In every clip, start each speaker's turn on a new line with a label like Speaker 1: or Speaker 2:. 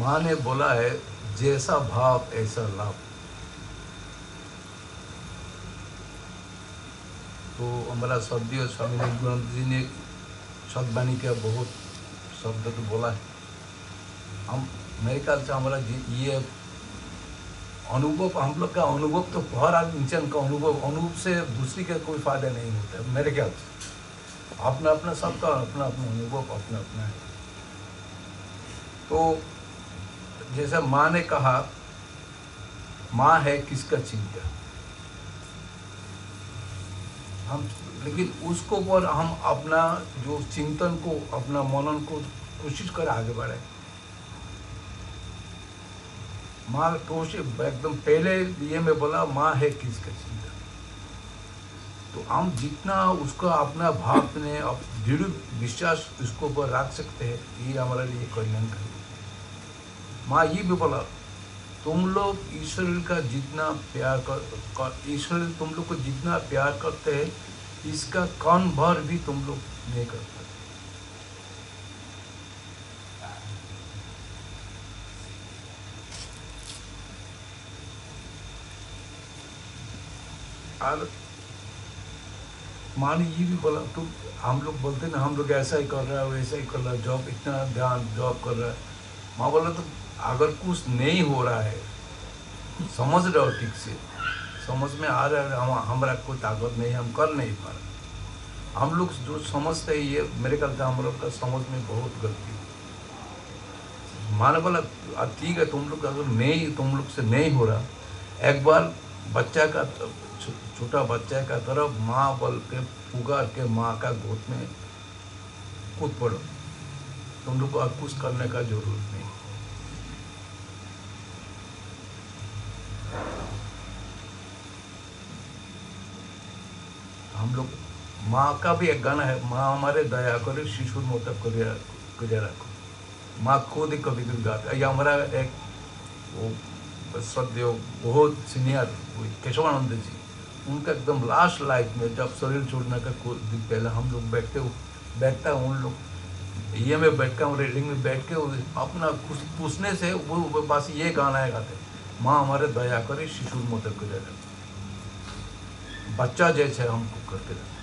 Speaker 1: माँ ने बोला है जैसा भाव ऐसा लाभ। तो हमारा सदगुरु स्वामी नित्यानंद जी ने सदवाणी का बहुत शब्द तो बोला है। हम मेरे ख्याल से हमारा ये अनुभव, हम लोग का अनुभव तो हर इंसान का अनुभव से दूसरी का कोई फायदा नहीं होता है मेरे ख्याल से। अपना अपना सबका अपना अपना अनुभव अपना अपना है। तो जैसा माँ ने कहा, माँ है किसका चिंता, हम लेकिन उसको पर हम अपना जो चिंतन को, अपना मनन को कोशिश कर आगे बढ़े। माँ कोशिश एकदम पहले ये मैं बोला, माँ है किसका चिंता। तो हम जितना उसका अपना भाव ने दृढ़ विश्वास उसको पर रख सकते हैं, ये हमारे लिए कल्याणकारी। माँ ये भी बोला, तुम लोग ईश्वर का जितना प्यार ईश्वर तुम लोग को जितना प्यार करते हैं, इसका कण भर भी तुम लोग नहीं करते। और माँ ने ये भी बोला, तुम हम लोग बोलते ना, हम लोग ऐसा ही कर रहा है वैसा ही कर रहा है, जॉब इतना ध्यान जॉब कर रहा है। माँ बोला तो अगर कुछ नहीं हो रहा है, समझ रहे हो ठीक से, समझ में आ रहा है हमारा कोई ताकत नहीं, हम कर नहीं पा रहे। हम लोग जो समझते हैं, ये मेरे ख्याल से हम लोग का समझ में बहुत गलती है। माँ ने बोला ठीक है, तुम लोग अगर नहीं, तुम लोग से नहीं हो रहा, एक बार बच्चा का, छोटा बच्चा का तरफ माँ बोल के पुकार के माँ का गोद में कूद पड़ो। तुम लोग को अब कुछ करने का जरूरत नहीं। हम लोग, माँ का भी एक गाना है, माँ हमारे दया करे शिशुर मोता करे रखो। माँ खुद ही कभी कभी गाता है। ये हमारा एक वो सद्य बहुत सीनियर केशवानंद जी, उनका एकदम लास्ट लाइफ में जब शरीर छोड़ने का कुछ दिन पहले हम लोग बैठता है उन लोग ये में बैठ कर रेडिंग में बैठ के अपना कुछ पूछने से वो बस ये गाना है गाते, माँ हमारे दया करे शिशुर मोता करे रखो। बच्चा जैसे हमको करके रखो।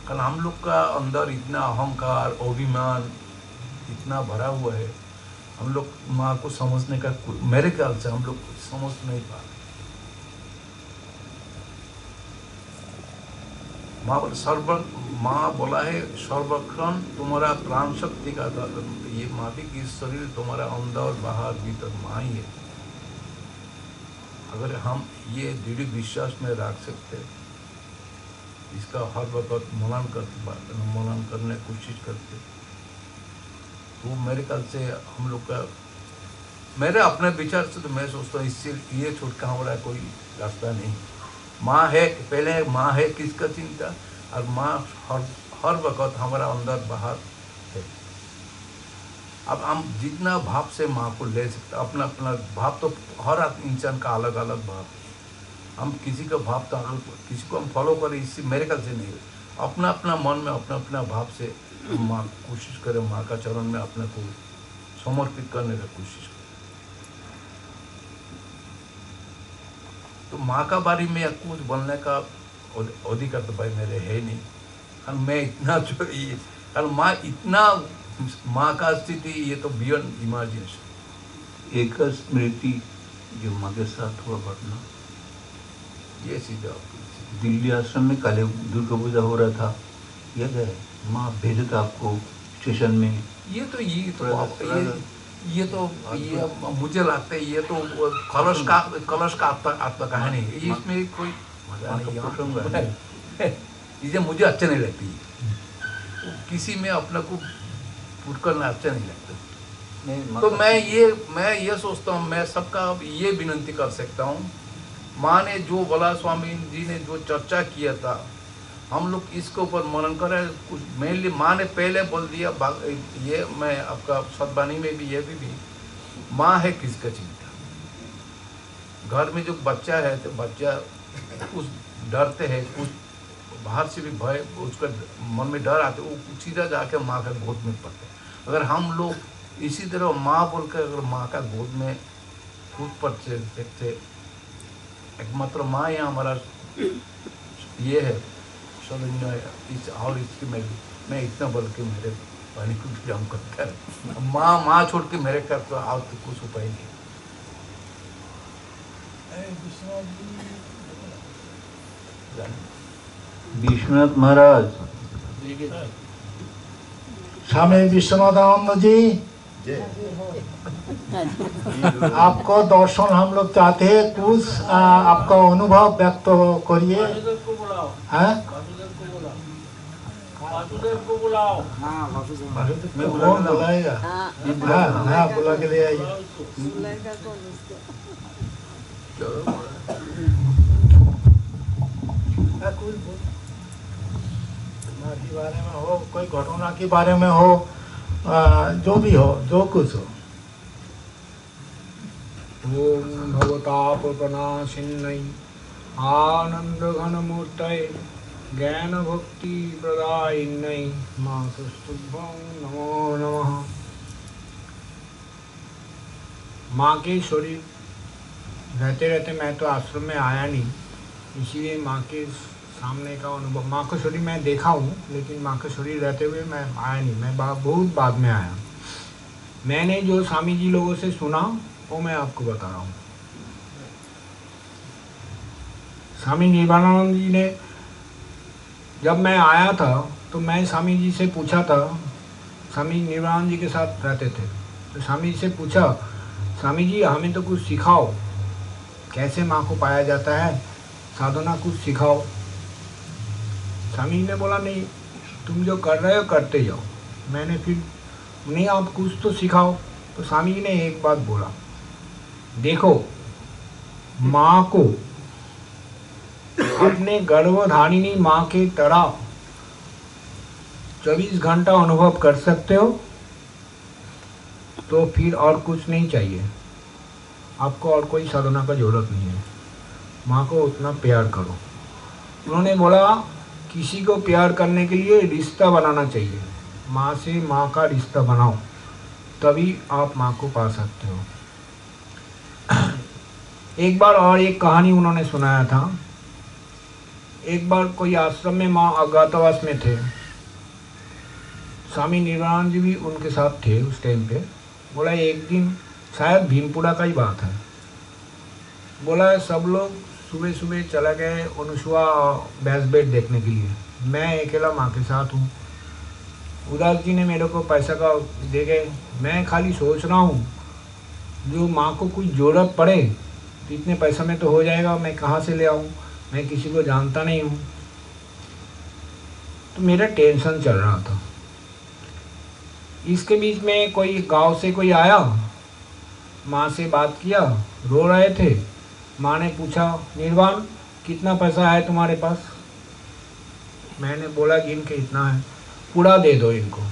Speaker 1: कारण हम लोग का अंदर इतना अहंकार अभिमान इतना भरा हुआ है, हम लोग माँ को समझने का, मेरे ख्याल से हम लोग समझ नहीं पा रहे। माँ बोला है सर्वक्षण तुम्हारा प्राण शक्ति का था, ये माँ भी कि शरीर तुम्हारा अंदर बाहर भीतर माँ ही है। अगर हम ये दृढ़ विश्वास में रख सकते, इसका हर वक्त मनन करने की कोशिश करते, तो मेरे ख्याल से हम लोग का, मेरे अपने विचार से तो मैं सोचता हूँ इससे ये छुटकारा हमारा कोई रास्ता नहीं। माँ है, पहले है माँ है किसका चिंता, और माँ हर वक्त हमारा अंदर बाहर है। अब हम जितना भाव से माँ को ले सकते, अपना अपना भाव तो हर इंसान का अलग अलग भाव है। हम किसी का भाव तो किसी को हम फॉलो करें, इससे मेरे ख्याल से नहीं। अपना अपना मन में अपना अपना भाव से माँ कोशिश करें, माँ का चरण में अपने को समर्पित करने का कोशिश करें। तो माँ का बारे में कुछ बोलने का अधिकार तो भाई मेरे है नहीं। और मैं इतना जो कारण माँ इतना, माँ का स्थिति ये तो बियॉन्ड इमेजिनेशन।
Speaker 2: एक स्मृति जो माँ के साथ हुआ घटना,
Speaker 1: ये सीधा
Speaker 2: दिल्ली आश्रम में काले दुर्गा पूजा हो रहा था, याद है? माँ भेजे था आपको स्टेशन में।
Speaker 1: ये तो मुझे लगता है ये तो कलश का आत्मा कहानी है, इसमें कोई मजा नहीं है। चीजें मुझे अच्छे नहीं लगती, किसी में अपने को पुट करना अच्छा नहीं लगता। तो मैं ये सोचता हूँ, मैं सबका ये विनती कर सकता हूँ, माँ ने जो बोला, स्वामी जी ने जो चर्चा किया था, हम लोग इसके ऊपर मनन करें। कुछ मेनली माँ ने पहले बोल दिया, ये मैं आपका सदवाणी में भी ये भी माँ है किसका चिंता। घर में जो बच्चा है तो बच्चा कुछ डरते हैं, कुछ बाहर से भी भय, उसका मन में डर आते, वो सीधा जाके माँ के गोद में पड़ते। अगर हम लोग इसी तरह माँ बोलकर अगर माँ का गोद में कूद पड़ते देखते, एकमात्र माँ ही हमारा ये है सदन्य इस, और इसकी मैं इतना बोल के मेरे पानी को जाम करता है। माँ छोड़ के मेरे कर तो और तो कुछ उपाय नहीं।
Speaker 2: विश्वनाथ महाराज,
Speaker 3: स्वामी विश्वनाथानंद जी, आपको दर्शन हम लोग चाहते हैं, कुछ आपका अनुभव व्यक्त करिए। हैं? कौन बुलाएगा? हाँ, बुला के ले आइए। के बारे में हो, कोई घटना के बारे में हो, जो भी हो, जो कुछ हो।
Speaker 4: ओम भवतापनाशिन्नै आनंद घन मूर्तये ज्ञान भक्ति प्रदायिन्नै मातुस्तुभ्यं नमो नमः। माँ के शरीर रहते रहते मैं तो आश्रम में आया नहीं, इसीलिए माँ के सामने का अनुभव, माँ का शरीर मैं देखा हूँ, लेकिन माँ का शरीर रहते हुए मैं आया नहीं, मैं बहुत बाद में आया। मैंने जो स्वामी जी लोगों से सुना वो मैं आपको बता रहा हूँ। स्वामी निर्वाणानंद जी ने, जब मैं आया था तो मैं स्वामी जी से पूछा था, स्वामी निर्वाणानंद जी के साथ रहते थे, तो स्वामी जी से पूछा, स्वामी जी हमें तो कुछ सिखाओ, कैसे माँ को पाया जाता है, साधना कुछ सिखाओ। स्वामी जी ने बोला नहीं, तुम जो कर रहे हो करते जाओ। मैंने फिर नहीं, आप कुछ तो सिखाओ। तो स्वामी जी ने एक बात बोला, देखो माँ को अपने गर्भधारिणी माँ के तरह 24 घंटा अनुभव कर सकते हो तो फिर और कुछ नहीं चाहिए, आपको और कोई साधना का जरूरत नहीं है। माँ को उतना प्यार करो। उन्होंने बोला किसी को प्यार करने के लिए रिश्ता बनाना चाहिए, माँ से माँ का रिश्ता बनाओ, तभी आप माँ को पा सकते हो। एक बार और एक कहानी उन्होंने सुनाया था। एक बार कोई आश्रम में माँ अज्ञातवास में थे, स्वामी निर्वाणानंद जी भी उनके साथ थे उस टाइम पे। बोला एक दिन, शायद भीमपुरा का ही बात है, बोला सब लोग सुबह सुबह चला गए अनुसुआ बैस बेट देखने के लिए, मैं अकेला माँ के साथ हूँ। उदास जी ने मेरे को पैसा का दे गए, मैं खाली सोच रहा हूँ जो माँ को कुछ ज़रूरत पड़े तो इतने पैसा में तो हो जाएगा, मैं कहाँ से ले आऊँ, मैं किसी को जानता नहीं हूँ। तो मेरा टेंशन चल रहा था। इसके बीच में कोई गांव से कोई आया, माँ से बात किया, रो रहे थे। माँ ने पूछा, निर्वाण कितना पैसा है तुम्हारे पास? मैंने बोला गिन के इतना है, पूरा दे दो इनको।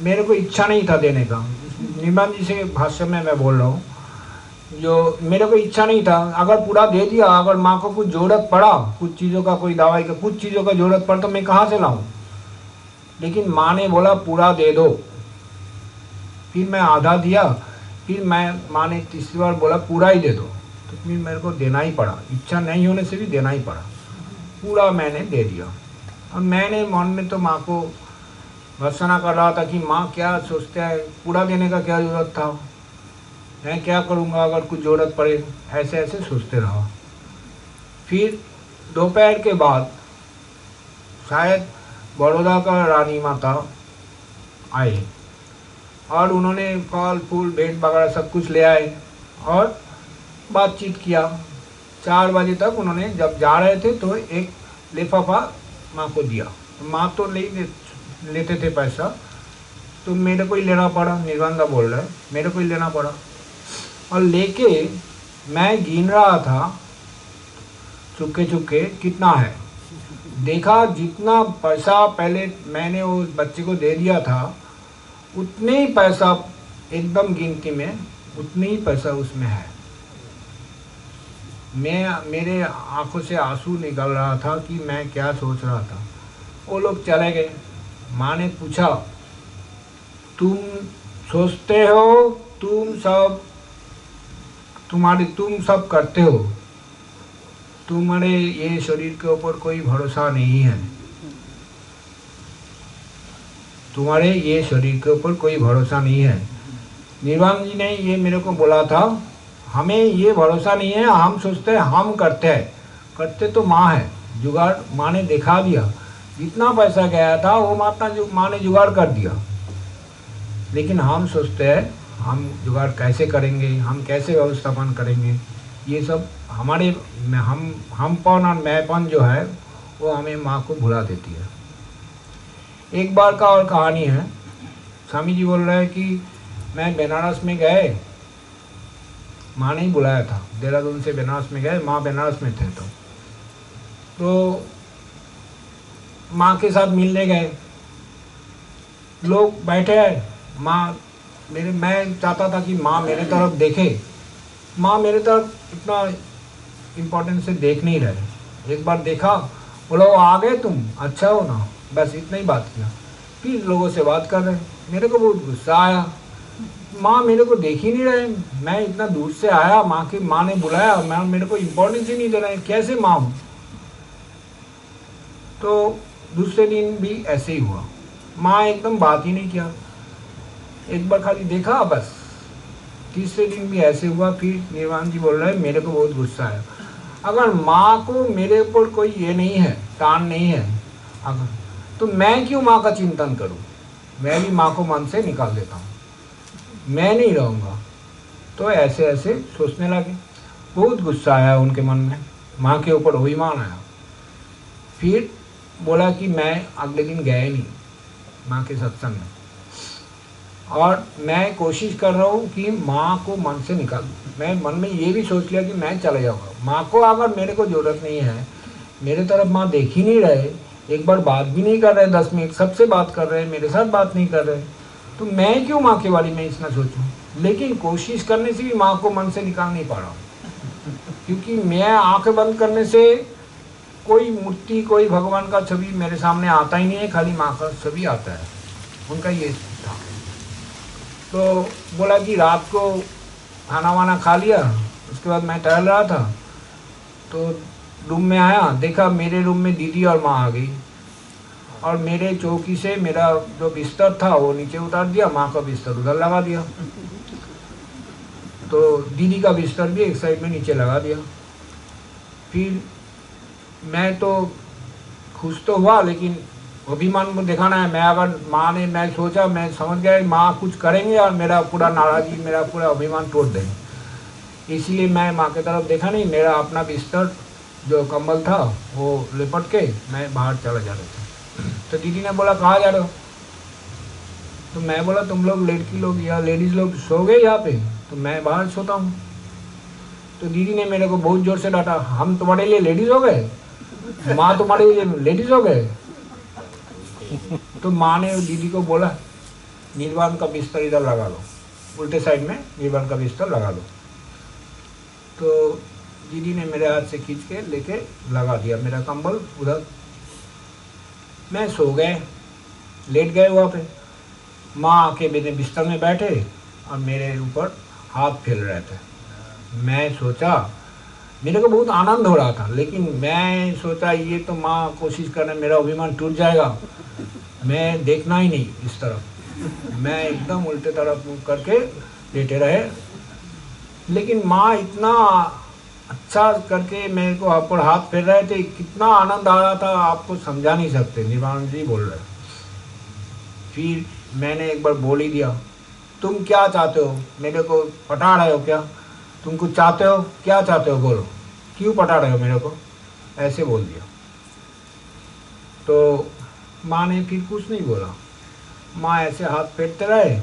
Speaker 4: मेरे को इच्छा नहीं था देने का। निर्वाण जी से भाष्य में मैं बोल रहा हूँ, जो मेरे को इच्छा नहीं था। अगर पूरा दे दिया, अगर माँ को कुछ ज़रूरत पड़ा, कुछ चीज़ों का, कोई दवाई का, कुछ चीज़ों का ज़रूरत पड़ा तो मैं कहाँ से लाऊं? लेकिन माँ ने बोला पूरा दे दो। फिर मैं आधा दिया, फिर माँ ने तीसरी बार बोला पूरा ही दे दो, तो फिर मेरे को देना ही पड़ा, इच्छा नहीं होने से भी देना ही पड़ा। पूरा मैंने दे दिया। और मैंने मन में तो माँ को भर्त्सना कर रहा था कि माँ क्या सोचते हैं, पूरा देने का क्या ज़रूरत था, मैं क्या करूँगा अगर कुछ ज़रूरत पड़े, ऐसे ऐसे सोचते रहा। फिर दोपहर के बाद शायद बड़ौदा का रानी माता आए और उन्होंने फल फूल भेंट वगैरह सब कुछ ले आए और बातचीत किया। 4 बजे तक उन्होंने, जब जा रहे थे तो एक लिफाफा माँ को दिया। माँ तो लेते थे पैसा, तो मेरे को ही लेना पड़ा। निर्वाणदा बोल रहा है, मेरे को ही लेना पड़ा। और लेके मैं गिन रहा था चुपके चुपके कितना है। देखा जितना पैसा पहले मैंने उस बच्चे को दे दिया था, उतने ही पैसा एकदम गिनती में, उतने ही पैसा उसमें है। मेरे आंखों से आंसू निकल रहा था कि मैं क्या सोच रहा था। वो लोग चले गए। माँ ने पूछा, तुम सोचते हो तुम सब करते हो, तुम्हारे ये शरीर के ऊपर कोई भरोसा नहीं है, तुम्हारे ये शरीर के ऊपर कोई भरोसा नहीं है। निर्वाण जी ने ये मेरे को बोला था, हमें ये भरोसा नहीं है, हम सोचते हैं हम करते हैं, करते तो माँ है, जुगाड़ माँ ने दिखा दिया, जितना पैसा गया था वो माँ ने जुगाड़ कर दिया। लेकिन हम सोचते हैं हम जुगाड़ कैसे करेंगे, हम कैसे व्यवस्थापन करेंगे, ये सब हमारे हमपन और मैंपन जो है वो हमें माँ को भुला देती है। एक बार का और कहानी है, स्वामी जी बोल रहे हैं कि मैं बनारस में गए, माँ ने ही बुलाया था, देहरादून से बनारस में गए, माँ बनारस में थे तो माँ के साथ मिलने गए, लोग बैठे हैं, माँ मैं चाहता था कि माँ मेरे तरफ देखे, माँ मेरे तरफ इतना इम्पोर्टेंस से देख नहीं रहे। एक बार देखा, बोला वो आ गए तुम, अच्छा हो ना, बस इतना ही बात किया। फिर लोगों से बात कर रहे, मेरे को बहुत गुस्सा आया, माँ मेरे को देख ही नहीं रहे, मैं इतना दूर से आया, माँ ने बुलाया, मैं मेरे को इम्पोर्टेंस ही नहीं दे रहे, कैसे माँ हूँ। तो दूसरे दिन भी ऐसे ही हुआ, माँ एकदम बात ही नहीं किया, एक बार खाली देखा बस। तीसरे दिन भी ऐसे हुआ, फिर निर्वाण जी बोल रहे हैं मेरे को बहुत गुस्सा आया, अगर माँ को मेरे ऊपर कोई ये नहीं है, टान नहीं है, अगर तो मैं क्यों माँ का चिंतन करूँ, मैं भी माँ को मन से निकाल देता हूँ, मैं नहीं रहूँगा। तो ऐसे ऐसे सोचने लगे, बहुत गुस्सा आया उनके मन में, माँ के ऊपर अभिमान आया। फिर बोला कि मैं अगले दिन गए नहीं माँ के सत्संग में, और मैं कोशिश कर रहा हूँ कि माँ को मन से निकाल दूँ। मैं मन में ये भी सोच लिया कि मैं चले जाऊँगा, माँ को अगर मेरे को ज़रूरत नहीं है, मेरे तरफ माँ देख ही नहीं रहे, एक बार बात भी नहीं कर रहे, 10 मिनट सबसे बात कर रहे हैं, मेरे साथ बात नहीं कर रहे, तो मैं क्यों माँ के बारे में इतना सोचूं। लेकिन कोशिश करने से भी माँ को मन से निकाल नहीं पा रहा हूँ, क्योंकि मैं आंखें बंद करने से कोई मूर्ति, कोई भगवान का छवि मेरे सामने आता ही नहीं है, खाली माँ का छवि आता है, उनका ये था। तो बोला कि रात को खाना वाना खा लिया, उसके बाद मैं टहल रहा था, तो रूम में आया, देखा मेरे रूम में दीदी और माँ आ गई, और मेरे चौकी से मेरा जो बिस्तर था वो नीचे उतार दिया, माँ का बिस्तर उधर लगा दिया, तो दीदी का बिस्तर भी एक साइड में नीचे लगा दिया। फिर मैं तो खुश तो हुआ, लेकिन अभिमान को दिखाना है, मैं अगर माँ ने, मैं सोचा, मैं समझ गया माँ कुछ करेंगे और मेरा पूरा नाराज़गी, मेरा पूरा अभिमान तोड़ देंगे, इसलिए मैं माँ की तरफ देखा नहीं, मेरा अपना बिस्तर जो कंबल था वो लिपट के मैं बाहर चला जा रहा था। तो दीदी ने बोला कहाँ जा रहे हो, तो मैं बोला तुम लोग लड़की लोग या लेडीज़ लोग सो गए यहाँ पे, तो मैं बाहर सोता हूँ। तो दीदी ने मेरे को बहुत ज़ोर से डांटा, हम तुम्हारे लिए लेडीज़ हो गए, माँ तुम्हारे लिए लेडीज़ हो गए। तो माँ ने दीदी को बोला निर्वाण का बिस्तर इधर लगा लो, उल्टे साइड में निर्वाण का बिस्तर लगा लो। तो दीदी ने मेरे हाथ से खींच के लेके लगा दिया मेरा कंबल उधर, मैं सो गए, लेट गए वहाँ पे। माँ आके मेरे बिस्तर में बैठे और मेरे ऊपर हाथ फेर रहे थे। मैं सोचा, मेरे को बहुत आनंद हो रहा था, लेकिन मैं सोचा ये तो माँ कोशिश कर रहे, मेरा अभिमान टूट जाएगा, मैं देखना ही नहीं इस तरफ, मैं एकदम उल्टे तरफ मुँह करके लेटे रहे। लेकिन माँ इतना अच्छा करके मेरे को ऊपर हाथ फेर रहे थे, कितना आनंद आ रहा था आपको समझा नहीं सकते। निर्वाण जी बोल रहे। फिर मैंने एक बार बोल ही दिया, तुम क्या चाहते हो, मेरे को पटा रहे हो क्या, तुम कुछ चाहते हो, क्या चाहते हो बोलो, क्यों पटा रहे हो मेरे को, ऐसे बोल दिया। तो माँ ने फिर कुछ नहीं बोला, माँ ऐसे हाथ फेरते रहे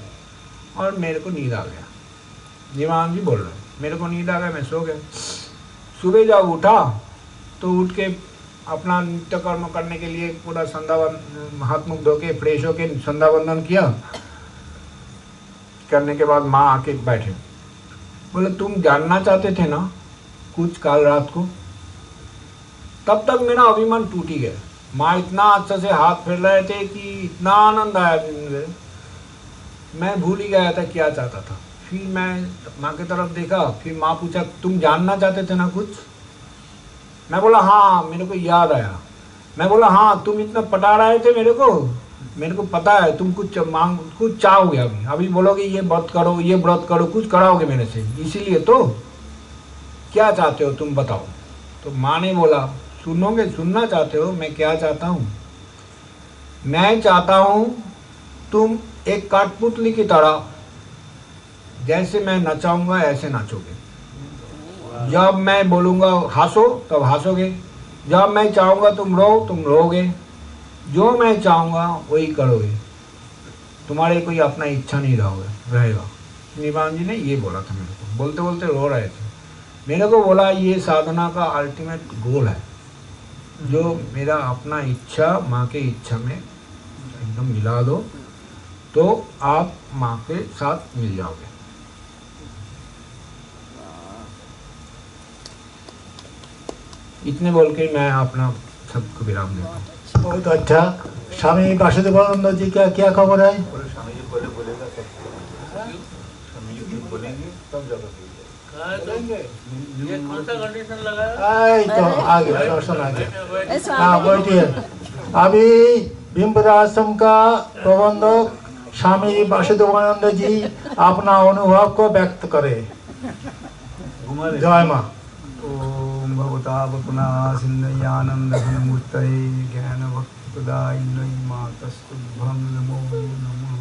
Speaker 4: और मेरे को नींद आ गया। निर्वाण जी बोल रहे, मेरे को नींद आ गया, मैं सो गया। सुबह जब उठा तो उठ के अपना नित्य कर्म करने के लिए पूरा हाथ मुख धो के फ्रेश होके संध्या वंदन किया। करने के बाद माँ आके बैठे, बोले तुम जानना चाहते थे ना कुछ काल रात को, तब तक मेरा अभिमान टूट ही गया। माँ इतना अच्छे से हाथ फेर रहे थे कि इतना आनंद आया मुझे, मैं भूल ही गया था क्या चाहता था। फिर मैं माँ की तरफ देखा, फिर माँ पूछा तुम जानना चाहते थे ना कुछ? मैं बोला हाँ, मेरे को याद आया। मैं बोला हाँ, तुम इतना पटा रहे थे मेरे को पता है तुम कुछ चाहोगे। अभी बोलोगे ये व्रत करो, ये व्रत करो, कुछ कराओगे मेरे से, इसीलिए तो क्या चाहते हो तुम बताओ। तो माँ ने बोला सुनना चाहते हो मैं क्या चाहता हूँ? मैं चाहता हूँ तुम एक कठपुतली की तरह जैसे मैं नचाऊंगा ऐसे नाचोगे। जब मैं बोलूँगा हंसो तब हंसोगे, जब मैं चाहूँगा तुम रोओगे, जो मैं चाहूँगा वही करोगे, तुम्हारे कोई अपना इच्छा नहीं रहेगा। निभान जी ने ये बोला था मेरे को, बोलते बोलते रो रहे थे। मेरे को बोला ये साधना का अल्टीमेट गोल है, जो मेरा अपना इच्छा माँ के इच्छा में एकदम मिला दो तो आप माँ के साथ मिल जाओगे। इतने बोल के मैं अपना सबको विराम देता हूँ।
Speaker 3: बहुत अच्छा। स्वामी वासुदेवानंद जी का क्या खबर है?
Speaker 2: स्वामी जी पहले बोलेगा तब स्वामी जी कुछ बोलेंगे तब जगह
Speaker 5: ये कौन सा कंडीशन लगा है?
Speaker 3: आई तो आ गया दर्शन आ गया। हाँ बैठिए। अभी भीमपुरा आश्रम का प्रबंधक स्वामी वासुदेवानंद जी अपना अनुभव को व्यक्त करे। जय माँ।
Speaker 6: ओम भगवता सिन्धयानंद घनमूर्तये ज्ञान भक्तदायिन्यै मातस्तुभ्यं नमो नमः।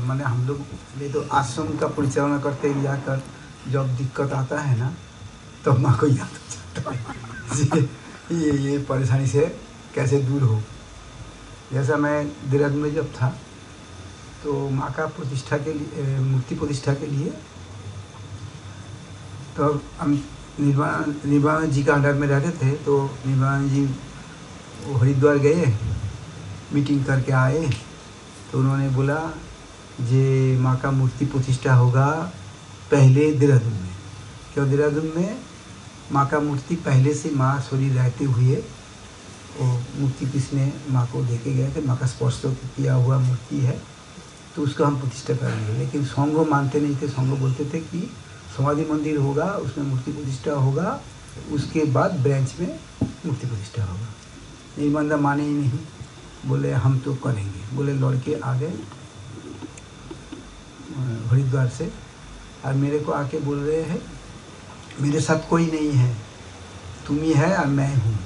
Speaker 6: मैंने हम लोग ये तो आश्रम का परिचालना करते ही जाकर जब दिक्कत आता है ना तो माँ को याद हो जाता है ये परेशानी से कैसे दूर हो। जैसा मैं देहरादून में जब था तो माँ का प्रतिष्ठा के लिए, मूर्ति प्रतिष्ठा के लिए तो हम निर्वाण जी का अंडर में रहते थे। तो निर्वाण जी वो हरिद्वार गए, मीटिंग करके आए तो उन्होंने बोला जे माँ का मूर्ति प्रतिष्ठा होगा पहले देहरादून में, क्यों देहरादून में माँ का मूर्ति पहले से माँ शरीर रहते हुए वो मूर्ति किसने माँ को देके गए थे, माँ का स्पर्श किया हुआ मूर्ति है तो उसको हम प्रतिष्ठा करेंगे। लेकिन संघ मानते नहीं थे, संघ बोलते थे कि समाधि मंदिर होगा उसमें मूर्ति प्रतिष्ठा होगा, उसके बाद ब्रांच में मूर्ति प्रतिष्ठा होगा। निर्बंधा माने ही नहीं, बोले हम तो करेंगे। बोले लड़के आ गए हरिद्वार से और मेरे को आके बोल रहे हैं मेरे साथ कोई नहीं है, तुम ही है और मैं हूँ,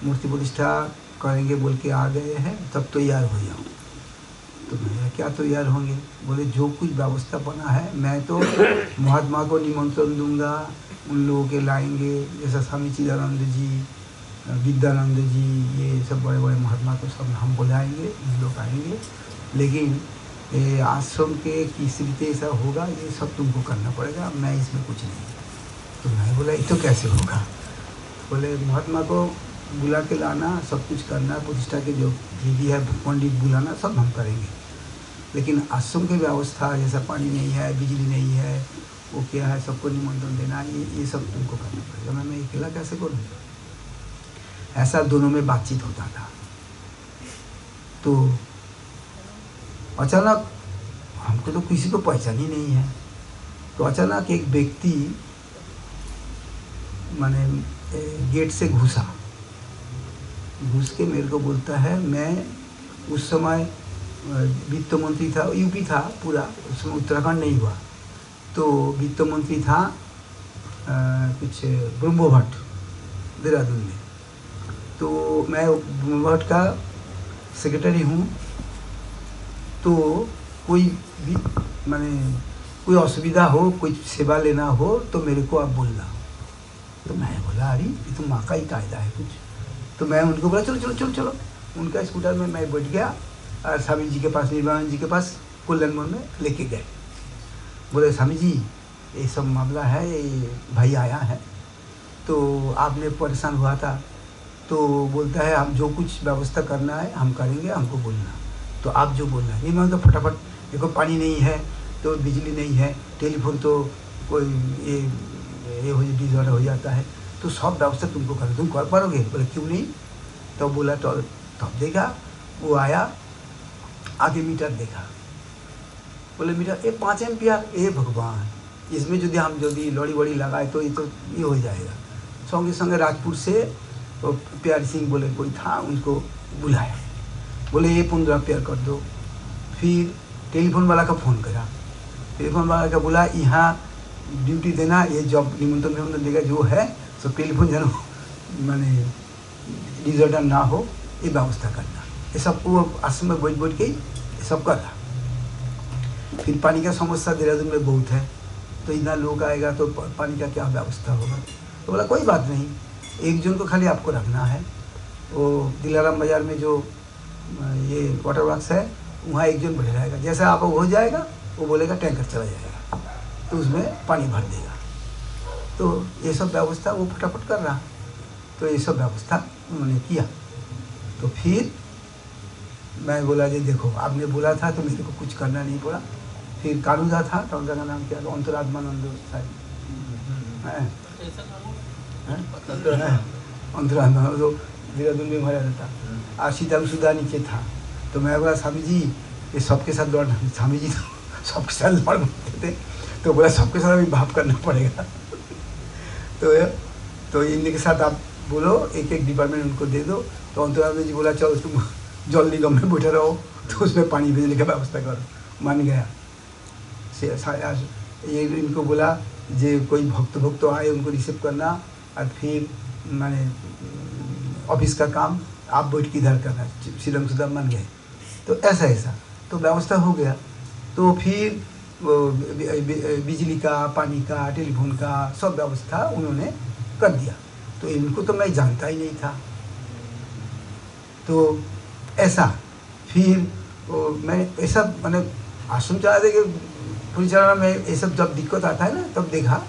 Speaker 6: मूर्ति प्रतिष्ठा करेंगे बोल के आ गए हैं, तब तैयार हो जाओ। तो मैं क्या तैयार होंगे? बोले जो कुछ व्यवस्था बना है मैं तो महात्मा को निमंत्रण दूंगा, उन लोगों के लाएंगे, जैसा स्वामी चिदानंद जी, विद्यानंद जी, ये सब बड़े बड़े महात्मा को सब हम बुलाएंगे, इन लोग आएंगे, लेकिन ये आश्रम के किस रीते ऐसा होगा ये सब तुमको करना पड़ेगा, मैं इसमें कुछ नहीं। तो मैं बोला ये तो कैसे होगा? बोले महात्मा को बुला के लाना, सब कुछ करना, प्रतिष्ठा के जो विधि है पंडित बुलाना सब हम करेंगे, लेकिन आश्रम की व्यवस्था जैसा पानी नहीं है, बिजली नहीं है, वो क्या है, सबको निमंत्रण देना, ये सब तुमको करना पड़ेगा। मैं अकेला कैसे करूँ? ऐसा दोनों में बातचीत होता था। तो अचानक हमको तो किसी को पहचान ही नहीं है, तो अचानक एक व्यक्ति माने गेट से घुस के मेरे को बोलता है, मैं उस समय वित्त मंत्री था, यूपी था पूरा, उस समय उत्तराखंड नहीं हुआ, तो वित्त मंत्री था कुछ ब्रह्मभट्ट देहरादून में, तो मैं ब्रह्मभट्ट का सेक्रेटरी हूँ, तो कोई भी माने कोई असुविधा हो, कोई सेवा लेना हो तो मेरे को आप बोलना। तो मैं बोला अरे ये तो माँ का ही कायदा है कुछ। तो मैं उनको बोला चलो चलो चलो चलो, उनका स्कूटर में मैं बैठ गया और स्वामी जी के पास, निर्वाण जी के पास कल्याण मोड़ में लेके गए। बोले स्वामी जी ये सब मामला है, ये भाई आया है तो आपने परेशान हुआ था, तो बोलता है हम जो कुछ व्यवस्था करना है हम करेंगे, हमको बोलना, तो आप जो बोलना है। निर्वाण तो फटाफट, देखो पानी नहीं है तो बिजली नहीं है, टेलीफोन तो कोई ये ये हो डिसऑर्डर हो जाता है, तो सब व्यवस्था तुमको कर, तुम कर पाओगे? बोले क्यों नहीं? तो बोला तो तब देखा, वो आया, आगे मीटर देखा, बोले मीटर ये 5 एम्पियर, ये भगवान, इसमें यदि लड़ी वड़ी लगाए तो ये हो जाएगा। संगे संगे राजपुर से तो प्यारी सिंह बोले कोई था, उनको बुलाया, बोले ये 15 एम्पियर कर दो। फिर टेलीफोन वाला का फ़ोन करा, टेलीफोन वाला का बोला यहाँ ड्यूटी देना, ये जॉब निमंत्रण देगा जो है, सब टेलीफोन जानो माने डिसऑर्डर ना हो, ये व्यवस्था करना। ये सब वो आश्रम में बैठ के ये सब कर रहा। फिर पानी का समस्या देहरादून में बहुत है, तो इतना लोग आएगा तो पानी का क्या व्यवस्था होगा? तो बोला कोई बात नहीं, एक जन को खाली आपको रखना है, वो दिलाराम बाज़ार में जो ये वाटर वर्क्स है वहाँ एक जन बैठे रहेगा, जैसे आप हो जाएगा वो बोलेगा टैंकर चला जाएगा, तो उसमें पानी भर देगा। तो ये सब व्यवस्था वो फटाफट कर रहा, तो ये सब व्यवस्था उन्होंने किया। तो फिर मैं बोला जी देखो आपने बोला था तो मेरे को कुछ करना नहीं पड़ा। फिर कालूदा था, कालूदा का नाम क्या था, अंतरात्मानंद साहब, अंतरात्मानंद जो देहरादून में भरा रहता, और शीतल सुधा नीचे था। तो मैं बोला स्वामी जी ये सबके साथ लड़ना, स्वामी जी तो सबके साथ लड़ सकते थे, तो बोला सबके साथ अभी भाप करना पड़ेगा। तो इनके साथ आप बोलो, एक एक डिपार्टमेंट उनको दे दो। तो अंतरात्मा जी बोला चलो तुम जल निगम में बैठे रहो, तो उसमें पानी भेजने की व्यवस्था करो। मान गया ये, इनको बोला जे कोई भक्त आए उनको रिसीव करना, और फिर माने ऑफिस का काम आप बैठ के इधर करना, श्रीरंग सुधा मान गए। तो ऐसा तो व्यवस्था हो गया। तो फिर बिजली का, पानी का, टेलीफोन का सब व्यवस्था उन्होंने कर दिया। तो इनको तो मैं जानता ही नहीं था। तो ऐसा फिर मैं ऐसा मैंने आश्रम चला दे कि परिचालना में ये सब जब दिक्कत आता है ना, तब देखा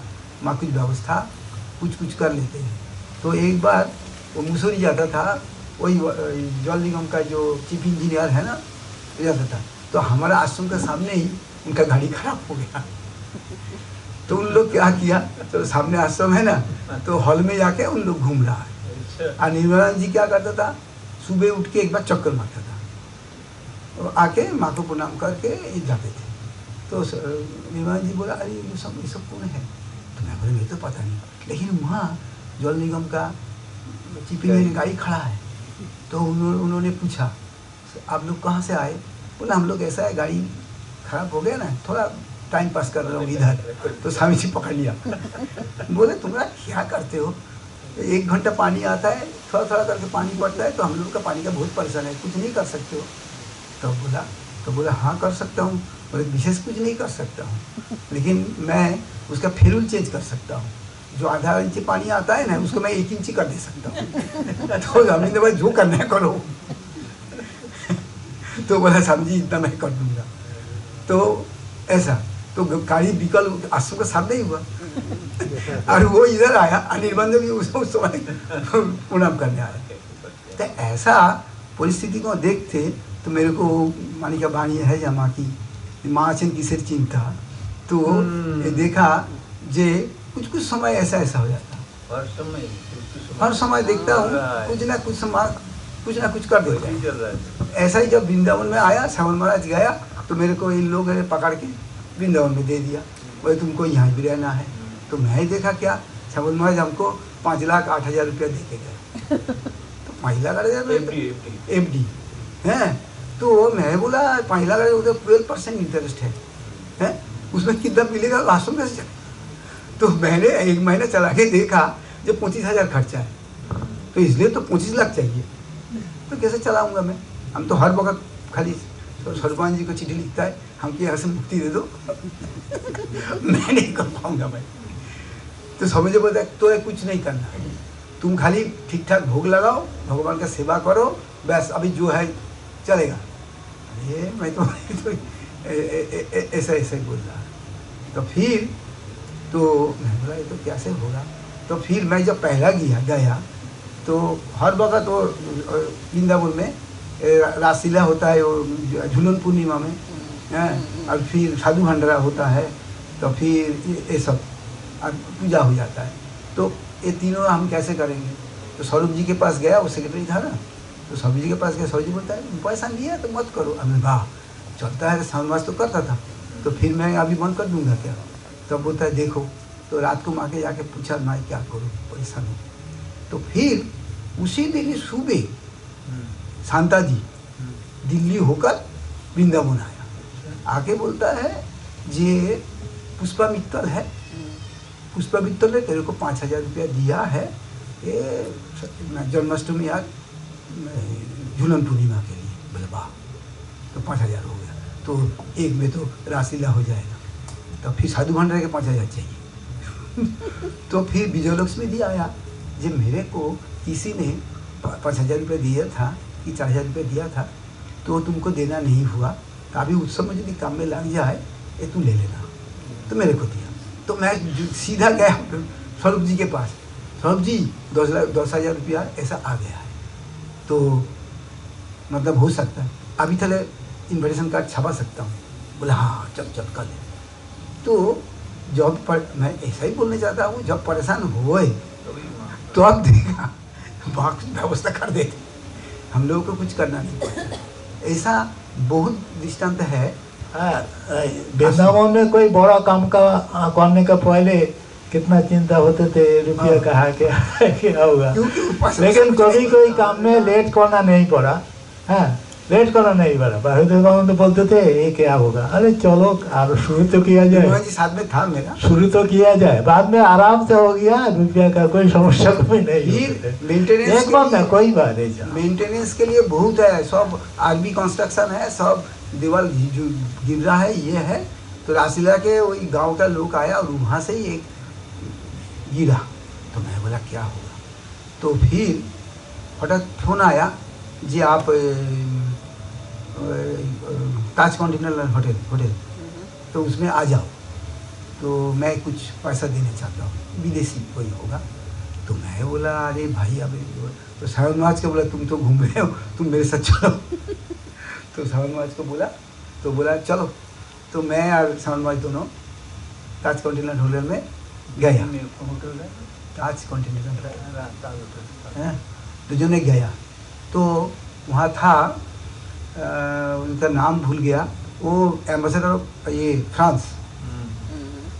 Speaker 6: माँ कुछ व्यवस्था कुछ कर लेते हैं। तो एक बार वो मुसौरी जाता था, वही जल निगम का जो चीफ इंजीनियर है ना जाता था, तो हमारा आश्रम के सामने ही उनका गाड़ी खराब हो गया। तो उन लोग क्या किया, तो सामने आश्रम है ना, तो हॉल में जाके उन लोग घूम रहा है। और निर्मलानंद जी क्या करता था, सुबह उठ के एक बार चक्कर मारता था, और आके माँ को प्रणाम करके जाते थे। तो निर्मलानंद जी बोला अरे ये सब कौन है? तो मैं बोला मुझे तो पता नहीं, लेकिन वहाँ जल निगम का चीफ इंजीनियर गाड़ी खड़ा है। तो उन्होंने पूछा आप लोग कहाँ से आए? बोला हम लोग ऐसा है, गाड़ी खराब हो गया ना, थोड़ा टाइम पास कर रहा हूँ इधर। तो स्वामी जी पकड़ लिया, बोले तुम्हारा क्या करते हो? 1 घंटा पानी आता है, थोड़ा थोड़ा करके पानी पड़ता है, तो हम लोग का पानी का बहुत परेशान है, कुछ नहीं कर सकते हो? तो बोला हाँ कर सकता हूँ। बोले विशेष कुछ नहीं कर सकता हूँ, लेकिन मैं उसका फ्यूल चेंज कर सकता हूँ। जो आधा इंची पानी आता है ना, उसको मैं 1 इंची कर दे सकता हूँ। तो हमने बोला जो करना है करो। तो बोला समझी इतना मैं कर दूंगा। तो ऐसा तो गाड़ी विकल आश्रम के सामने ही हुआ। और वो इधर आया, अनिर्बंध भी उस समय प्रणाम करने आया। तो ऐसा परिस्थिति को देखते तो मेरे को मानी का वाणी है या माँ की माँ से किसे चिंता, तो ये देखा जे कुछ समय ऐसा हो जाता। हर समय देखता हूँ कुछ ना कुछ कर देता है। ऐसा ही जब वृंदावन में आया, श्यामल महाराज गया, तो मेरे को इन लोग ने पकड़ के वृंदावन में दे दिया, बोले तुमको यहाँ भी रहना है। तो मैं ही देखा क्या, श्यामल महाराज हमको 5,08,000 रुपया दे के गए। तो 5,08,000 FD है। तो मैं बोला 5,08,000 12% इंटरेस्ट है, उसमें कितना मिलेगा लास्ट में से? तो मैंने 1 महीना चला के देखा, जब 25,000 खर्चा है, तो इसलिए तो 25 लाख चाहिए। तो कैसे चलाऊंगा मैं? हम तो हर वक्त खाली हनुमान जी को चिट्ठी लिखता है, हमको यहाँ से मुक्ति दे दो। मैं नहीं कर पाऊंगा मैं। तो समझे बोलता तो कुछ नहीं करना, तुम खाली ठीक ठाक भोग लगाओ, भगवान का सेवा करो, बस अभी जो है चलेगा। ये मैं तो ऐसा ही बोल रहा। तो फिर तो मैं बोला ये तो कैसे होगा? तो फिर मैं जब पहला गया तो हर वक्त वो वृंदावन में रासलीला होता है, वो झूलन पूर्णिमा में, और फिर साधु भंडारा होता है, तो फिर ये सब और पूजा हो जाता है। तो ये तीनों हम कैसे करेंगे? तो स्वरूप जी के पास गया, वो सेक्रेटरी था ना, तो स्वरूप जी के पास गया। स्वरूप जी बोलता है पैसा लिया तो मत करो। अरे वाह, चलता है, श्रावणवास तो करता था, तो फिर मैं अभी बंद कर दूंगा क्या? तब बोलता है देखो, तो रात को माँ के जाके पूछा मैं क्या करूँ, पैसा नहीं। तो फिर उसी दिन सुबह शांता जी दिल्ली होकर वृंदावन आया, आके बोलता है ये पुष्पा मित्तल है, पुष्पा मित्तल ने तेरे को 5,000 रुपया दिया है ये जन्माष्टमी आज झूलन पूर्णिमा के लिए। बोले वाह, तो 5,000 हो गया, तो एक में तो रासलीला हो जाएगा, तो फिर साधु भंडारे के 5,000 चाहिए। तो फिर विजयलक्ष्मी जी आया, जब मेरे को किसी ने 5,000 रुपये दिया था कि 4,000 रुपये दिया था, तो तुमको देना नहीं हुआ, तो अभी उस समय यदि काम में लग जाए ये तू ले लेना, तो मेरे को दिया। तो मैं सीधा गया स्वरूप जी के पास, स्वरूप जी 10,000 रुपया ऐसा आ गया है, तो मतलब हो सकता है अभी थले इन्विटेशन कार्ड छपा सकता हूँ। बोला हाँ चल चल कर ले। तो जब मैं ऐसा ही बोलने चाहता हूँ, जब परेशान होए तो अब देखा व्यवस्था कर देते, हम लोगों को कुछ करना नहीं पड़ता। ऐसा बहुत दृष्टांत है।
Speaker 3: वृंदावन में कोई बड़ा काम का करने का पहले कितना चिंता होते थे, रुपया कहाँ क्या होगा, लेकिन कभी कोई काम में लेट करना नहीं पड़ा। हाँ, लेट करना नहीं पड़ा। बाबा तो बोलते थे ये क्या होगा, अरे चलो और शुरू तो किया जाए,
Speaker 6: साथ में था मेरा,
Speaker 3: शुरू तो किया जाए, बाद में आराम से हो गया, रुपया का कोई समस्या कोई नहीं।
Speaker 6: मेंटेनेंस
Speaker 3: में कोई बात नहीं,
Speaker 6: मेंटेनेंस के लिए बहुत है, सब आरबी कंस्ट्रक्शन है, सब दीवार गिर रहा है, ये है। तो रासलीला के वही गांव का लोग आया और वहाँ से ही एक गिरा, तो मैं बोला क्या होगा। तो फिर हठात फोन आया जी आप ताज कॉन्टिनेंटल होटल तो उसमें आ जाओ, तो मैं कुछ पैसा देना चाहता हूँ, विदेशी कोई होगा। तो मैं बोला अरे भाई अब, तो श्रावणवास को बोला तुम तो घूम रहे हो, तुम मेरे साथ चलो। तो श्रावणवास को बोला, तो बोला चलो। तो मैं और श्रावणवास दोनों ताज कॉन्टिनेंटल होटल में गया, ताज कॉन्टिनेंटल तो जो ने गया, तो वहाँ था उनका नाम भूल गया, वो एम्बेसडर ये फ्रांस।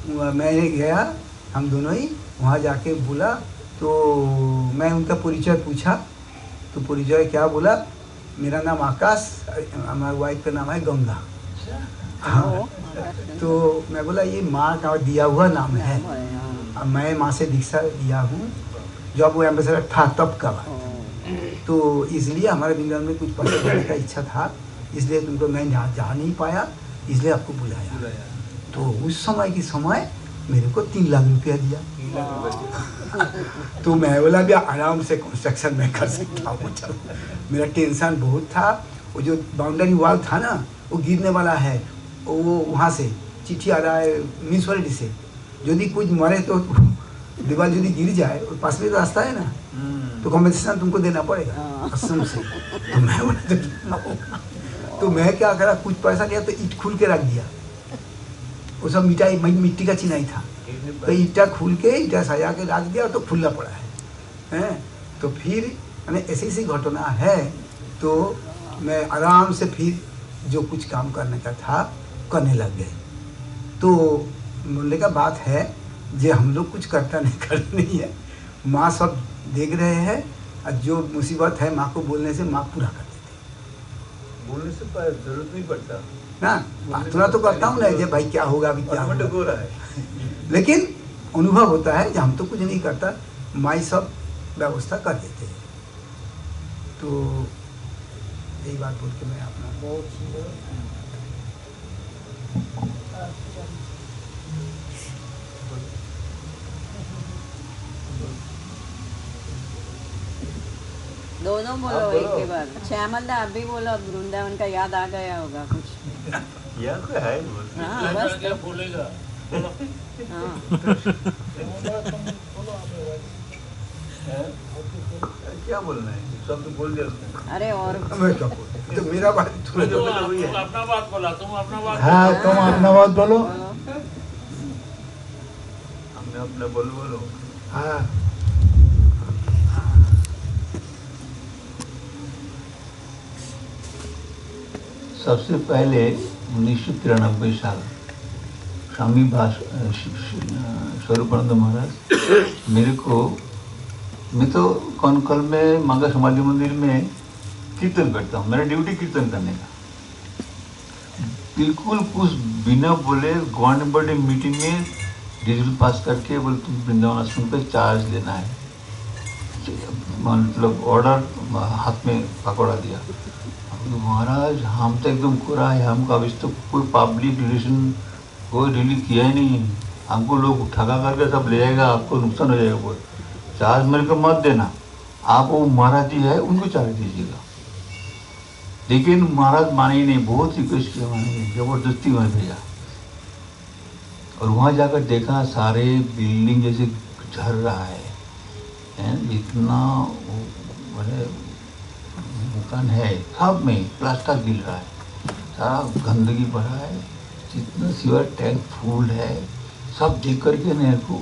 Speaker 6: मैंने गया, हम दोनों ही वहाँ जाके बोला, तो मैं उनका परिचय पूछा, तो परिचय क्या बोला, मेरा नाम आकाश, हमारी वाइफ का नाम है गंगा। हाँ, तो मैं बोला ये माँ का दिया हुआ नाम है, अब मैं माँ से दीक्षा लिया हूँ, जब वो एम्बेसडर था तब का बात। तो इसलिए हमारे वृंदावन में कुछ पैसा देने का इच्छा था, इसलिए तुमको मैं जा नहीं पाया, इसलिए आपको बुलाया। तो उस समय की समय मेरे को 3 लाख रुपया दिया। तो मैं बोला भी आराम से कंस्ट्रक्शन में कर सकता हूँ। मेरा टेंशन बहुत था, वो जो बाउंड्री वॉल था ना वो गिरने वाला है, वो वहाँ से चिट्ठी आ रहा है म्यूनसिपैलिटी से, यदि कुछ मरे तो दीवार यदि गिर जाए और पास में रास्ता है ना, तो कॉम्पेंसेशन तुमको देना पड़ेगा कसम से। तो मैं बोला तो मैं क्या करा, कुछ पैसा लिया तो ईंट खोल के रख दिया, वो सब मिट्टी का चिनाई था, तो ईंटा खोल के ईंटा सजा के रख दिया, तो खुला पड़ा है। तो फिर मैंने ऐसी घटना है, तो मैं आराम से फिर जो कुछ काम करने का था करने लग गए। तो बोलने का बात है जो हम लोग कुछ करता नहीं है, माँ सब देख रहे हैं, और जो मुसीबत है माँ को बोलने से माँ पूरा कर देते।
Speaker 2: बोलने से जरूरत नहीं पड़ता
Speaker 6: ना, प्रार्थना तो करता हूँ ना जब भाई क्या होगा अभी क्या होगा, लेकिन अनुभव होता है जब हम तो कुछ नहीं करता, माँ सब व्यवस्था कर देते हैं। तो यही बात बोल के मैं अपना
Speaker 7: दोनों बोलो एक के बाद। श्यामल दा आप भी बोलो, अब वृंदावन का याद आ गया होगा कुछ।
Speaker 2: यार कोई है
Speaker 7: हाँ बस
Speaker 5: क्या बोलेगा।
Speaker 7: हाँ
Speaker 2: क्या बोलना है, सब तो बोल दिया उसने।
Speaker 7: अरे और
Speaker 6: मैं क्या बोलूं, तो मेरा बात
Speaker 5: तुम अपना बात बोला, तुम अपना बात
Speaker 3: हाँ तुम अपना बात बोलो।
Speaker 2: हमने
Speaker 1: अपने बोलो बोलो।
Speaker 3: हाँ
Speaker 2: सबसे पहले 1993 साल स्वामी स्वरूपानंद महाराज मेरे को, मैं तो कौनकल में मंगा समाधि मंदिर में कीर्तन करता हूँ, मेरा ड्यूटी कीर्तन करने का। बिल्कुल कुछ बिना बोले गवर्नमेंट बर्थडे मीटिंग में रिजल्ट पास करके बोले तुम वृंदावन आश्रम पे चार्ज लेना है, मतलब ऑर्डर हाथ में पकड़ा दिया। महाराज हम तो एकदम कोरा है, हमको अभी तो कोई पब्लिक रिलेशन कोई रिलीज किया ही नहीं है, हमको लोग ठगा करके सब ले जाएगा, आपको नुकसान हो जाएगा बहुत, चार्ज मेरे को मत देना, आप वो महाराज जी है उनको चार्ज दीजिएगा। लेकिन महाराज माने ही नहीं, बहुत रिक्वेस्ट किया, माने नहीं, जबरदस्ती वहाँ भेजा। और वहाँ जाकर देखा सारे बिल्डिंग जैसे झर रहा है, इतना मैंने मकान है सब में प्लास्टर गिर रहा है, सारा गंदगी भरा है, जितना सीवर टैंक फुल है, सब देख करके मेरे को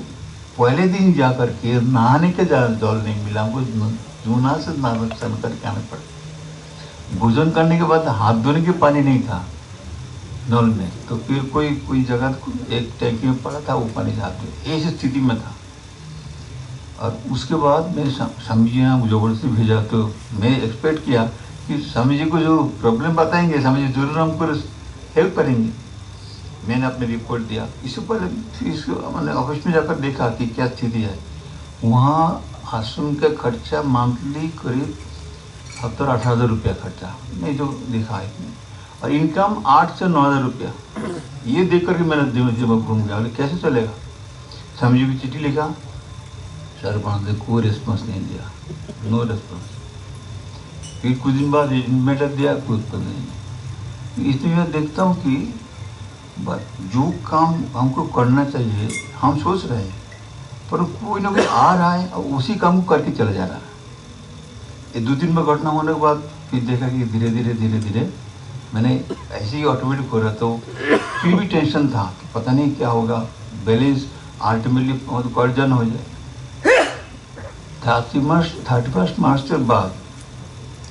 Speaker 2: पहले दिन जा करके नहाने के जल नहीं मिला, हमको जूना से स्नान करके आना पड़ा। भोजन करने के बाद हाथ धोने के पानी नहीं था नल में, तो फिर कोई जगह एक टैंकी में पड़ा था, वो पानी से हाथ धोए, ऐसी स्थिति में था। और उसके बाद मेरे स्वामी जी ने जबरदस्ती भेजा, तो मैं एक्सपेक्ट किया कि स्वामी जी को जो प्रॉब्लम बताएंगे स्वामी जी जरूर हमको हेल्प करेंगे। मैंने अपने रिपोर्ट दिया, इससे पहले इसको मैंने ऑफिस में जाकर देखा कि क्या स्थिति है। वहाँ आश्रम का खर्चा मंथली करीब 70-80 रुपया खर्चा, मैं जो देखा है, और इनकम 8 से 9 हज़ार रुपया। ये देख करके मेरा दिमाग घूम गया, कैसे चलेगा। स्वामी जी की चिट्ठी लिखा, सरपंच ने कोई रिस्पॉन्स नहीं दिया, नो रिस्पॉन्स। फिर कुछ दिन बाद मेटर दिया, कोई उत्तर नहीं। इसलिए मैं देखता हूँ कि जो काम हमको करना चाहिए हम सोच रहे हैं, पर कोई ना कोई आ रहा है और उसी काम को करके चला जा रहा है। ये 2 दिन में घटना होने के बाद फिर देखा कि धीरे धीरे मैंने ऐसे ही ऑटोमेटिक हो रहा, तो फिर भी टेंशन था कि पता नहीं क्या होगा, बैलेंस अल्टीमेटली कर्जन हो जाए। 31 मार्च के बाद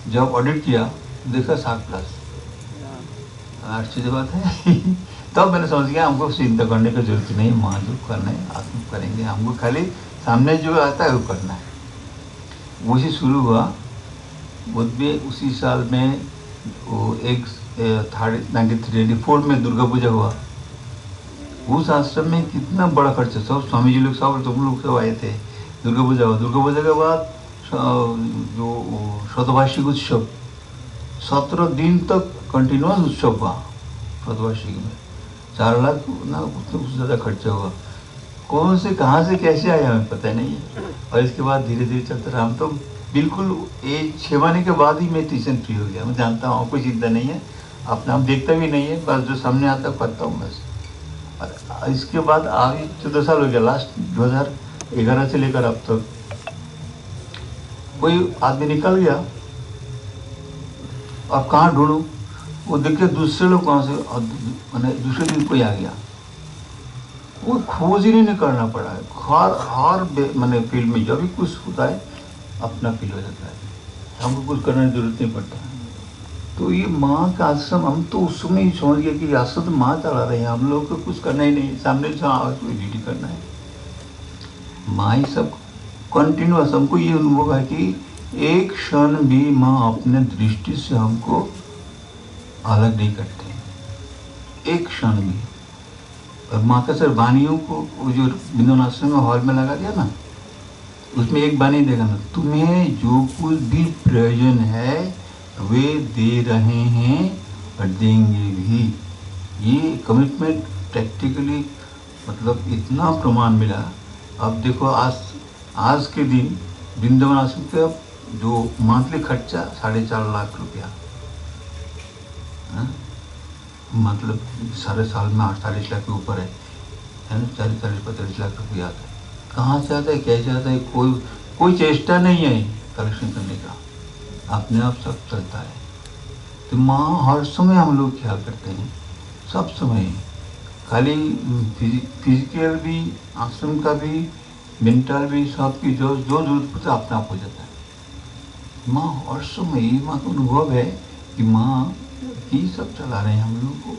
Speaker 2: जब ऑडिट किया देखा 7+, आश्चर्य बात है। तब मैंने समझ गया हमको चिंता करने की जरूरत नहीं, वहाँ जो करना है आत्म करेंगे, हमको खाली सामने जो आता है वो करना है। वही शुरू हुआ। बुद्ध में उसी साल में वो 93-94 में दुर्गा पूजा हुआ। उस आश्रम में कितना बड़ा खर्चा, सब स्वामी जी लोग सब तुम लोग सब आए थे। दुर्गा पूजा हुआ, दुर्गा पूजा के बाद जो शतवार्षिक उत्सव 17 दिन तक कंटिन्यूस उत्सव हुआ शतवार्षिक में, 4 लाख ना उससे ज़्यादा खर्चा हुआ। कौन से कहाँ से कैसे आया हमें पता नहीं है। और इसके बाद धीरे धीरे चलते रहा। हम तो बिल्कुल 6 महीने के बाद ही मैं ट्यूशन फ्री हो गया। मैं जानता हूँ कोई चिंता नहीं है, अपना हम देखता भी नहीं है, बस जो सामने आता पढ़ता हूँ बस। और इसके बाद आगे 14 साल हो गया, लास्ट 2011 से लेकर अब तक। कोई आदमी निकल गया, अब कहाँ ढूंढूं, वो देखिए दूसरे लोग कहाँ से, मैंने दूसरे दिन कोई आ गया, वो खोज ही नहीं करना पड़ा है। हर मैंने फील्ड में जब भी कुछ होता है अपना फील्ड हो जाता है, हमको कुछ करने की जरूरत नहीं पड़ता। तो ये माँ का आश्रम, हम तो उस समय ही समझ गए कि आश्रम तो माँ चला रहे हैं, हम लोग को कुछ करना ही नहीं, सामने से कोई ड्यूटी करना है। माँ ही सब कंटिन्यूस। हमको ये अनुभव है कि एक क्षण भी माँ अपने दृष्टि से हमको अलग नहीं करते, एक क्षण भी। और माँ का सर वाणियों को जो वृंदावन आश्रम में हॉल में लगा दिया ना, उसमें एक वाणी देखा ना, तुम्हें जो कुछ भी प्रयोजन है वे दे रहे हैं और देंगे भी। ये कमिटमेंट प्रैक्टिकली मतलब इतना प्रमाण मिला। अब देखो आज के दिन वृंदावन आश्रम का जो मंथली खर्चा 4.5 लाख रुपया, मतलब सारे साल में 48 लाख के ऊपर है ना, 40-45 लाख रुपया आता है। कहाँ से आता है, कैसे आता है, कोई चेष्टा नहीं है कलेक्शन करने का, अपने आप सब चलता है। तो माँ हर समय हम लोग ख्याल करते हैं, सब समय खाली फिजिकल भी, आश्रम का भी, मेंटल भी, सब की जो जो जरूरत पड़ता है अपने आप हो जाता है। माँ हर समय ये माँ का अनुभव है कि माँ ही सब चला रहे हैं, हम लोग को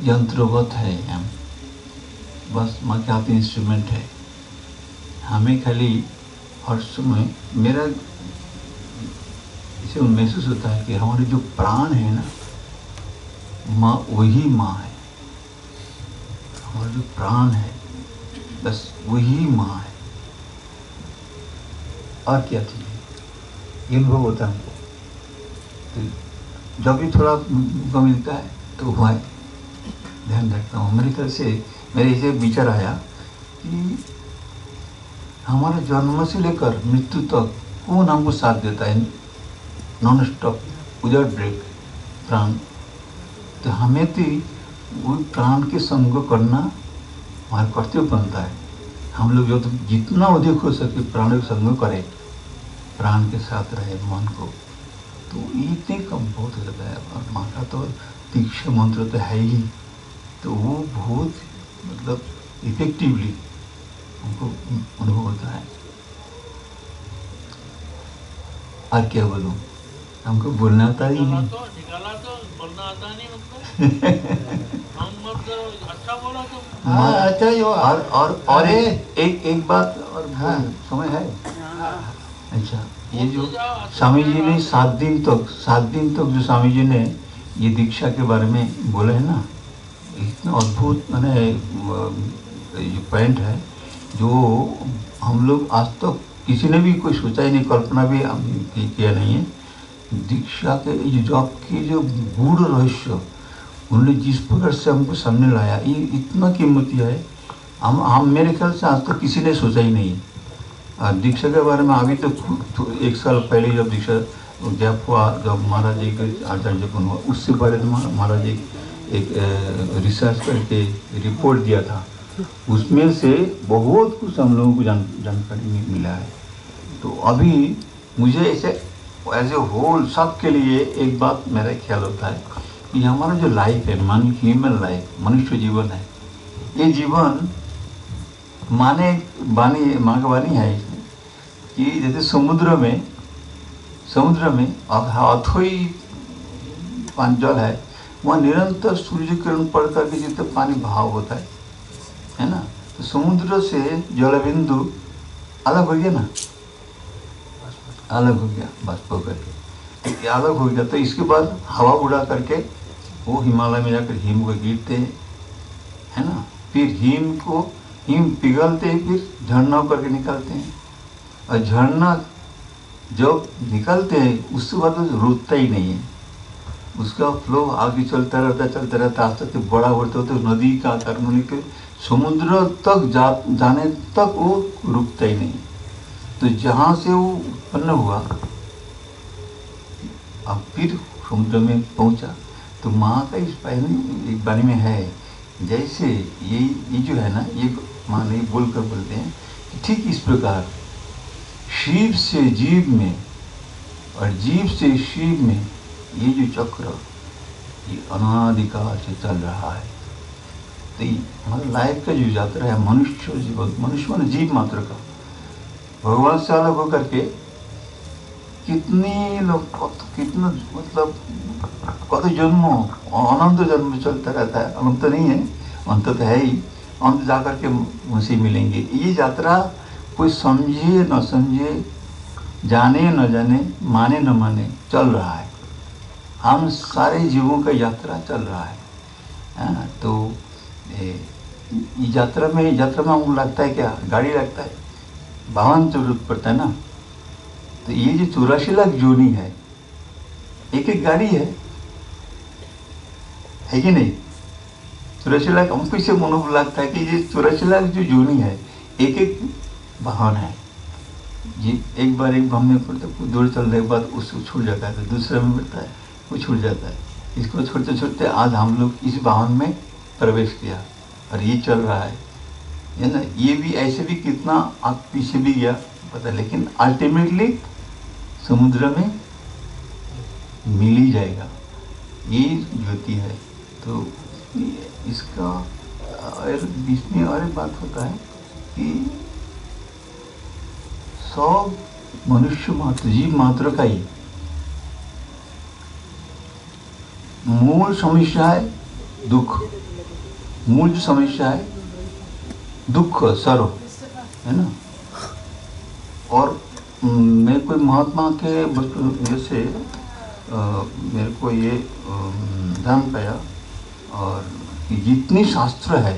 Speaker 2: यंत्रवत है हम, बस माँ के हाथ इंस्ट्रूमेंट है। हमें खाली हर समय मेरा इसे महसूस होता है कि हमारे जो प्राण है ना, माँ वही माँ है। हमारा जो प्राण है बस वही माँ है, और क्या चाहिए, ये अनुभव होता है हमको। तो जब भी थोड़ा मौका मिलता है तो मैं ध्यान रखता हूँ। मेरे ख्याल से मेरे इसे विचार आया कि हमारे जन्म से लेकर मृत्यु तक कौन हमको साथ देता है नॉन स्टॉप विदाउट ब्रेक, प्राण। तो हमें तो वो प्राण के संग करना हमारा कर्तव्य बनता है। हम लोग जो तो जितना अधिक हो सके प्राण के संग करें, प्राण के साथ रहे मन को, तो इतने कम बहुत हो जाता है। और माँ का तो दीक्षा मंत्र तो है ही, तो वो बहुत मतलब इफेक्टिवली हमको अनुभव होता है। और क्या बोलूँ, हमको बोलना आता ही नहीं।
Speaker 5: निकाला तो बोलना आता नहीं मतलब। हम मतलब अच्छा बोला तो
Speaker 3: हाँ अच्छा ही हुआ।
Speaker 2: और एक बात और
Speaker 3: हाँ।
Speaker 2: समय है। अच्छा, ये जो स्वामी जी ने 7 दिन तक जो स्वामी जी ने ये दीक्षा के बारे में बोले है ना, इतना अद्भुत मैंने ये पॉइंट है जो हम लोग आज तक किसी ने भी कोई सोचा ही नहीं, कल्पना भी किया नहीं है। दीक्षा के जो जॉब की जो गूढ़ रहस्य उन्होंने जिस प्रकार से हमको सामने लाया, ये इतना कीमती है। हम मेरे ख्याल से आज तक किसी ने सोचा ही नहीं। और दीक्षा के बारे में अभी तो 1 साल पहले जब दीक्षा गैप हुआ, जब महाराज जी के आचार्य बन हुआ, उससे पहले तो महाराज जी एक रिसर्च करके रिपोर्ट दिया था, उसमें से बहुत कुछ हम लोगों को जानकारी मिला है। तो अभी मुझे ऐसे एज ए होल सब के लिए एक बात मेरा ख्याल होता है कि हमारा जो लाइफ है, ह्यूमन लाइफ, मनुष्य जीवन है, ये जीवन माँ का वाणी है कि जैसे समुद्र में अथोई जल है, वहाँ निरंतर सूर्य किरण पड़ करके जितना पानी भाव होता है ना। तो समुद्र से जल बिंदु अलग हो गया ना, अलग हो गया बाष्प होकर के, अलग हो गया। तो इसके बाद हवा उड़ा करके वो हिमालय में जाकर हिम को गिरते हैं, है ना। फिर हिम पिघलते हैं, फिर झरना करके निकलते हैं। और झरना जब निकलते हैं उसके बाद तो रुकता ही नहीं है, उसका फ्लो आगे चलता रहता आज तक बड़ा होते होते नदी का आकार में लेकर समुद्र तक जाने तक वो रुकता ही नहीं। तो जहाँ से वो उत्पन्न हुआ अब फिर समुद्र में पहुँचा। तो माँ का इस एक बारे में है, जैसे ये जो है ना, ये माँ नहीं बोलकर बोलते हैं कि ठीक इस प्रकार शिव से जीव में और जीव से शिव में ये जो चक्र ये अनादिकाल से चल रहा है। तो हमारे लाइफ का जो यात्रा है, मनुष्य जीवन, मनुष्य मान जीव मात्र का भगवान से अलग होकर के कितने लोग कितना मतलब कत जन्मों अनंत जन्म चलता रहता है। अनंत नहीं है, अंत तो है ही, अंत जाकर के मुझसे मिलेंगे। ये यात्रा कोई समझे न समझे, जाने न जाने, माने न माने, चल रहा है। हम सारे जीवों का यात्रा चल रहा है। तो यात्रा में हमको लगता है क्या, गाड़ी लगता है, वाहन जरूरत पड़ता है ना। तो ये जो 84 लाख जोनी है, एक एक गाड़ी है कि नहीं। 84 लाख हमको इसे मनोबल लगता है कि ये 84 लाख जो जोनी है, एक एक वाहन है। ये एक बार हमने पड़ता दूर चलने के बाद उसको छूट जाता है, तो दूसरे में बढ़ता है, वो छूट जाता है। इसको छोड़ते छोड़ते आज हम लोग इस वाहन में प्रवेश किया और ये चल रहा है ना। ये भी ऐसे भी कितना आग पीछे भी गया पता, लेकिन अल्टीमेटली समुद्र में मिल ही जाएगा, ये ज्योति है। तो इसका और इसमें और एक बात होता है कि सब मनुष्य मात्र, जीव मात्र का ही मूल समस्या है दुख। मूल जो समस्या है दुख, सर्व, है ना। और मैं कोई महात्मा के जैसे मेरे को ये ध्यान पाया और कि जितनी शास्त्र है,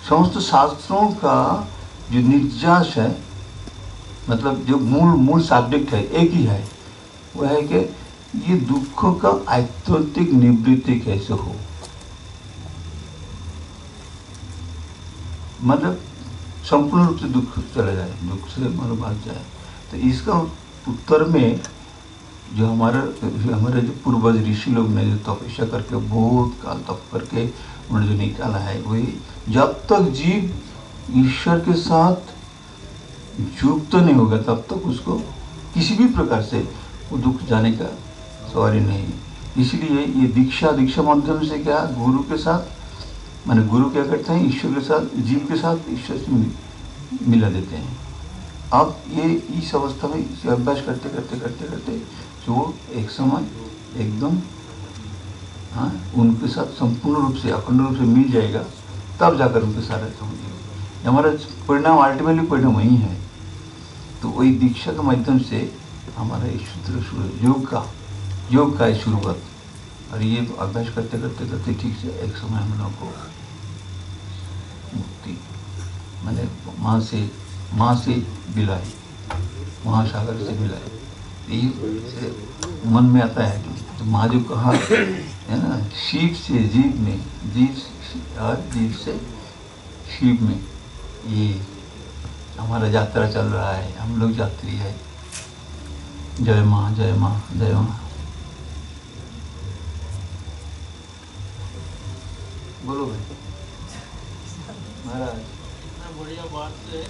Speaker 2: समस्त शास्त्रों का जो निर्यास है, मतलब जो मूल सब्जेक्ट है एक ही है, वह है कि ये दुख का आत्यंतिक निवृत्ति कैसे हो, मतलब संपूर्ण रूप से दुख चला जाए, दुख से मन भाग जाए। तो इसका उत्तर में जो हमारे जो पूर्वज ऋषि लोग ने जो तपस्या करके बहुत काल तप करके उन्होंने जो निकाला है, वही जब तक जीव ईश्वर के साथ युक्त नहीं होगा तब तक उसको किसी भी प्रकार से वो दुख जाने का सवाल नहीं। इसलिए ये दीक्षा माध्यम से क्या गुरु के साथ, माने गुरु क्या करते हैं, ईश्वर के साथ, जीव के साथ ईश्वर से मिला देते हैं। अब ये इस अवस्था में इसे अभ्यास करते करते करते करते जो एक समय एकदम उनके साथ संपूर्ण रूप से अखंड रूप से मिल जाएगा, तब जाकर उनके सारे समझेंगे। हमारा परिणाम अल्टीमेटली परिणाम वही है। तो वही दीक्षा के माध्यम से हमारा योग का शुरुआत, और ये अभ्यास करते करते करते ठीक से एक समय हम लोगों को मुक्ति, मैंने माँ से बिलाई, महासागर से बिलाई, ये मन में आता है कि तो माँ जो कहा है ना, शिव से जीव में, जीव से शिव में, ये हमारा यात्रा चल रहा है, हम लोग यात्री है। जय माँ, जय माँ, जय माँ। बोलो भाई महाराज।
Speaker 5: इतना बढ़िया बात है।